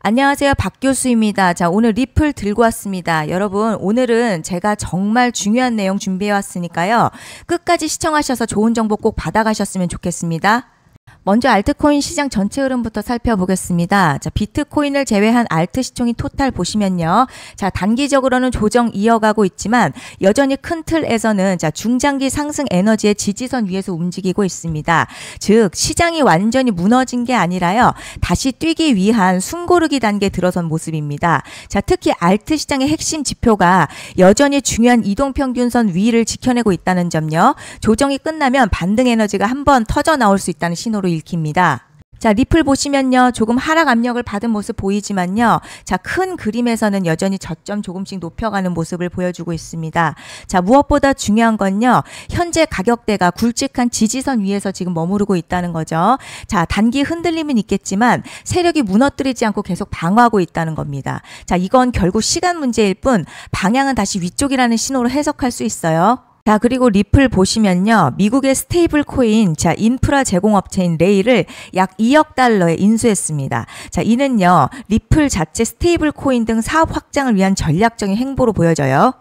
안녕하세요. 박 교수입니다. 자, 오늘 리플 들고 왔습니다. 여러분, 오늘은 제가 정말 중요한 내용 준비해 왔으니까요. 끝까지 시청하셔서 좋은 정보 꼭 받아가셨으면 좋겠습니다. 먼저 알트코인 시장 전체 흐름부터 살펴보겠습니다. 자, 비트코인을 제외한 알트 시총이 토탈 보시면요. 자, 단기적으로는 조정 이어가고 있지만 여전히 큰 틀에서는 자, 중장기 상승 에너지의 지지선 위에서 움직이고 있습니다. 즉, 시장이 완전히 무너진 게 아니라요. 다시 뛰기 위한 숨고르기 단계에 들어선 모습입니다. 자, 특히 알트 시장의 핵심 지표가 여전히 중요한 이동평균선 위를 지켜내고 있다는 점요. 조정이 끝나면 반등 에너지가 한번 터져 나올 수 있다는 신호로 읽힙니다. 자, 리플 보시면요. 조금 하락 압력을 받은 모습 보이지만요. 자, 큰 그림에서는 여전히 저점 조금씩 높여가는 모습을 보여주고 있습니다. 자, 무엇보다 중요한 건요. 현재 가격대가 굵직한 지지선 위에서 지금 머무르고 있다는 거죠. 자, 단기 흔들림은 있겠지만 세력이 무너뜨리지 않고 계속 방어하고 있다는 겁니다. 자, 이건 결국 시간 문제일 뿐 방향은 다시 위쪽이라는 신호로 해석할 수 있어요. 자, 그리고 리플 보시면요. 미국의 스테이블 코인, 자, 인프라 제공업체인 레이를 약 2억 달러에 인수했습니다. 자, 이는요. 리플 자체 스테이블 코인 등 사업 확장을 위한 전략적인 행보로 보여져요.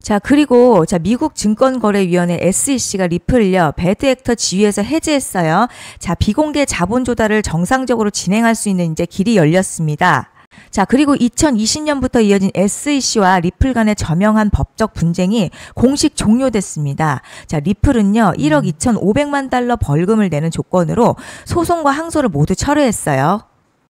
자, 그리고 자, 미국 증권거래위원회 SEC가 리플을요. 배드 액터 지위에서 해제했어요. 자, 비공개 자본 조달을 정상적으로 진행할 수 있는 이제 길이 열렸습니다. 자, 그리고 2020년부터 이어진 SEC와 리플 간의 저명한 법적 분쟁이 공식 종료됐습니다. 자, 리플은요, 1억 2,500만 달러 벌금을 내는 조건으로 소송과 항소를 모두 철회했어요.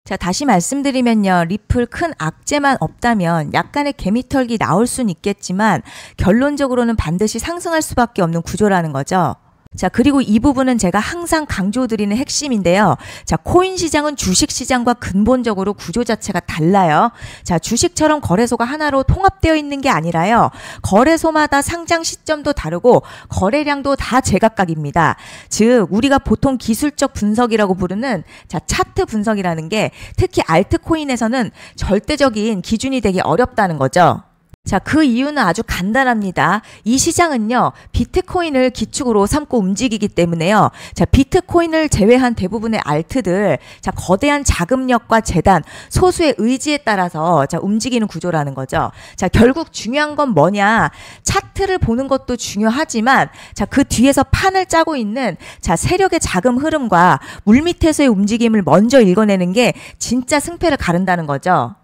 자, 다시 말씀드리면요. 리플 큰 악재만 없다면 약간의 개미털기 나올 수는 있겠지만 결론적으로는 반드시 상승할 수밖에 없는 구조라는 거죠. 자, 그리고 이 부분은 제가 항상 강조드리는 핵심인데요. 자, 코인 시장은 주식 시장과 근본적으로 구조 자체가 달라요. 자, 주식처럼 거래소가 하나로 통합되어 있는 게 아니라요. 거래소마다 상장 시점도 다르고 거래량도 다 제각각입니다. 즉, 우리가 보통 기술적 분석이라고 부르는 자, 차트 분석이라는 게 특히 알트코인에서는 절대적인 기준이 되기 어렵다는 거죠. 자, 그 이유는 아주 간단합니다. 이 시장은요, 비트코인을 기축으로 삼고 움직이기 때문에요. 자, 비트코인을 제외한 대부분의 알트들, 자, 거대한 자금력과 재단, 소수의 의지에 따라서 자, 움직이는 구조라는 거죠. 자, 결국 중요한 건 뭐냐? 차트를 보는 것도 중요하지만, 자, 그 뒤에서 판을 짜고 있는 자, 세력의 자금 흐름과 물밑에서의 움직임을 먼저 읽어내는 게 진짜 승패를 가른다는 거죠.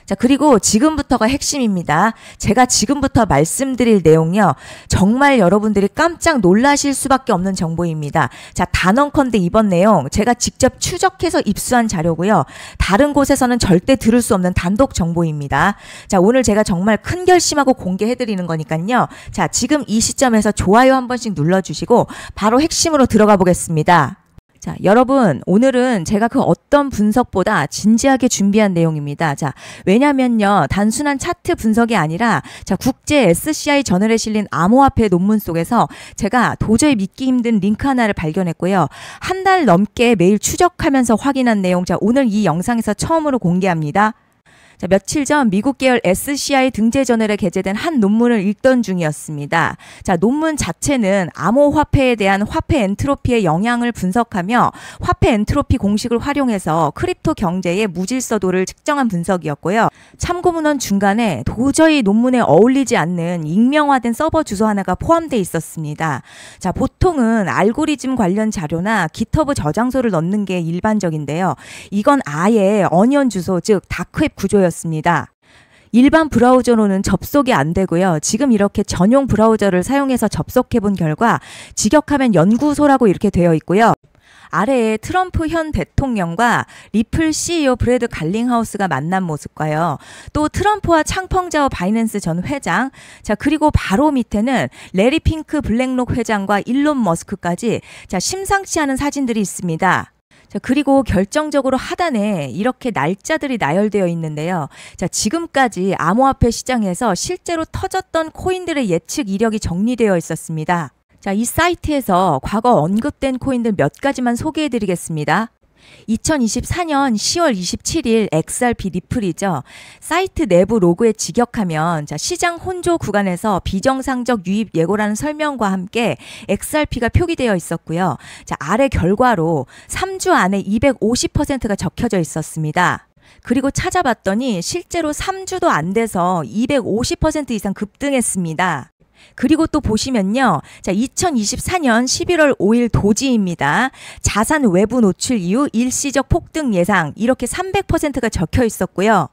자, 그리고 지금부터가 핵심입니다. 제가 지금부터 말씀드릴 내용요. 정말 여러분들이 깜짝 놀라실 수밖에 없는 정보입니다. 자, 단언컨대 이번 내용 제가 직접 추적해서 입수한 자료고요. 다른 곳에서는 절대 들을 수 없는 단독 정보입니다. 자, 오늘 제가 정말 큰 결심하고 공개해드리는 거니까요. 자, 지금 이 시점에서 좋아요 한 번씩 눌러주시고 바로 핵심으로 들어가 보겠습니다. 자, 여러분, 오늘은 제가 그 어떤 분석보다 진지하게 준비한 내용입니다. 자, 왜냐면요, 단순한 차트 분석이 아니라, 자, 국제 SCI 저널에 실린 암호화폐 논문 속에서 제가 도저히 믿기 힘든 링크 하나를 발견했고요. 한 달 넘게 매일 추적하면서 확인한 내용, 자, 오늘 이 영상에서 처음으로 공개합니다. 자, 며칠 전 미국 계열 SCI 등재 저널에 게재된 한 논문을 읽던 중이었습니다. 자, 논문 자체는 암호화폐에 대한 화폐 엔트로피의 영향을 분석하며 화폐 엔트로피 공식을 활용해서 크립토 경제의 무질서도를 측정한 분석이었고요. 참고 문헌 중간에 도저히 논문에 어울리지 않는 익명화된 서버 주소 하나가 포함되어 있었습니다. 자, 보통은 알고리즘 관련 자료나 깃허브 저장소를 넣는 게 일반적인데요. 이건 아예 어니언 주소, 즉 다크웹 구조였습니다. 일반 브라우저로는 접속이 안 되고요. 지금 이렇게 전용 브라우저를 사용해서 접속해 본 결과 직역하면 연구소라고 이렇게 되어 있고요. 아래에 트럼프 현 대통령과 리플 CEO 브래드 갈링하우스가 만난 모습과요. 또 트럼프와 창펑자오 바이낸스 전 회장, 자, 그리고 바로 밑에는 레리 핑크 블랙록 회장과 일론 머스크까지 자, 심상치 않은 사진들이 있습니다. 자, 그리고 결정적으로 하단에 이렇게 날짜들이 나열되어 있는데요. 자, 지금까지 암호화폐 시장에서 실제로 터졌던 코인들의 예측 이력이 정리되어 있었습니다. 자, 이 사이트에서 과거 언급된 코인들 몇 가지만 소개해 드리겠습니다. 2024년 10월 27일 XRP 리플이죠. 사이트 내부 로고에 직역하면 자, 시장 혼조 구간에서 비정상적 유입 예고라는 설명과 함께 XRP가 표기되어 있었고요. 자, 아래 결과로 3주 안에 250%가 적혀져 있었습니다. 그리고 찾아봤더니 실제로 3주도 안 돼서 250% 이상 급등했습니다. 그리고 또 보시면요. 자, 2024년 11월 5일 도지입니다. 자산 외부 노출 이후 일시적 폭등 예상 이렇게 300%가 적혀 있었고요.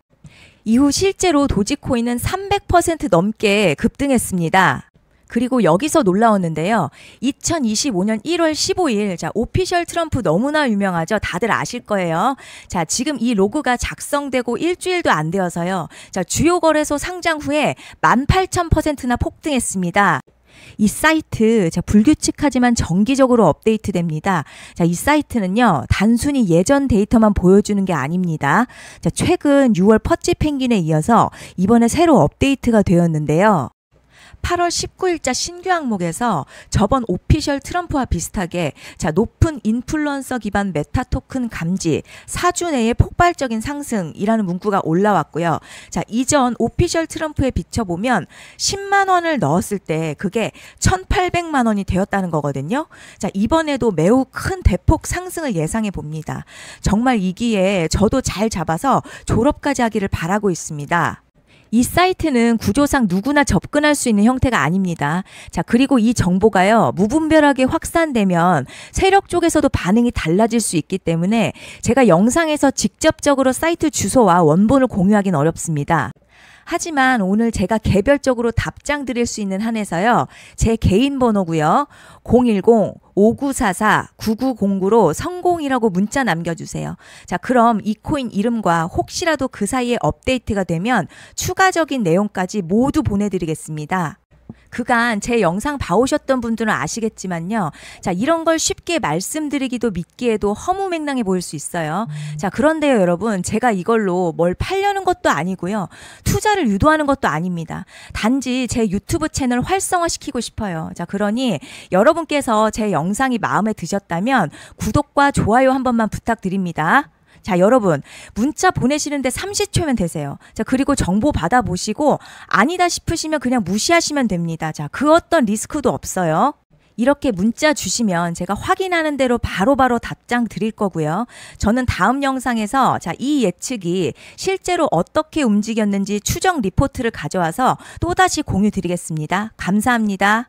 이후 실제로 도지코인은 300% 넘게 급등했습니다. 그리고 여기서 놀라웠는데요. 2025년 1월 15일, 자, 오피셜 트럼프 너무나 유명하죠. 다들 아실 거예요. 자, 지금 이 로고가 작성되고 일주일도 안 되어서요. 자, 주요 거래소 상장 후에 18,000%나 폭등했습니다. 이 사이트, 자, 불규칙하지만 정기적으로 업데이트됩니다. 자, 이 사이트는요, 단순히 예전 데이터만 보여주는 게 아닙니다. 자, 최근 6월 퍼치 펭귄에 이어서 이번에 새로 업데이트가 되었는데요. 8월 19일자 신규 항목에서 저번 오피셜 트럼프와 비슷하게 자, 높은 인플루언서 기반 메타 토큰 감지, 4주 내에 폭발적인 상승이라는 문구가 올라왔고요. 자, 이전 오피셜 트럼프에 비춰보면 10만 원을 넣었을 때 그게 1,800만 원이 되었다는 거거든요. 자, 이번에도 매우 큰 대폭 상승을 예상해 봅니다. 정말 이 기회에 저도 잘 잡아서 졸업까지 하기를 바라고 있습니다. 이 사이트는 구조상 누구나 접근할 수 있는 형태가 아닙니다. 자, 그리고 이 정보가요, 무분별하게 확산되면 세력 쪽에서도 반응이 달라질 수 있기 때문에 제가 영상에서 직접적으로 사이트 주소와 원본을 공유하기는 어렵습니다. 하지만 오늘 제가 개별적으로 답장 드릴 수 있는 한에서요. 제 개인 번호고요. 010-5944-9909로 성공이라고 문자 남겨주세요. 자, 그럼 이 코인 이름과 혹시라도 그 사이에 업데이트가 되면 추가적인 내용까지 모두 보내드리겠습니다. 그간 제 영상 봐오셨던 분들은 아시겠지만요. 자, 이런 걸 쉽게 말씀드리기도 믿기에도 허무맹랑해 보일 수 있어요. 자, 그런데요, 여러분, 제가 이걸로 뭘 팔려는 것도 아니고요. 투자를 유도하는 것도 아닙니다. 단지 제 유튜브 채널 활성화시키고 싶어요. 자, 그러니 여러분께서 제 영상이 마음에 드셨다면 구독과 좋아요 한 번만 부탁드립니다. 자, 여러분, 문자 보내시는데 30초면 되세요. 자, 그리고 정보 받아보시고 아니다 싶으시면 그냥 무시하시면 됩니다. 자, 그 어떤 리스크도 없어요. 이렇게 문자 주시면 제가 확인하는 대로 바로바로 답장 드릴 거고요. 저는 다음 영상에서 자, 이 예측이 실제로 어떻게 움직였는지 추정 리포트를 가져와서 또다시 공유 드리겠습니다. 감사합니다.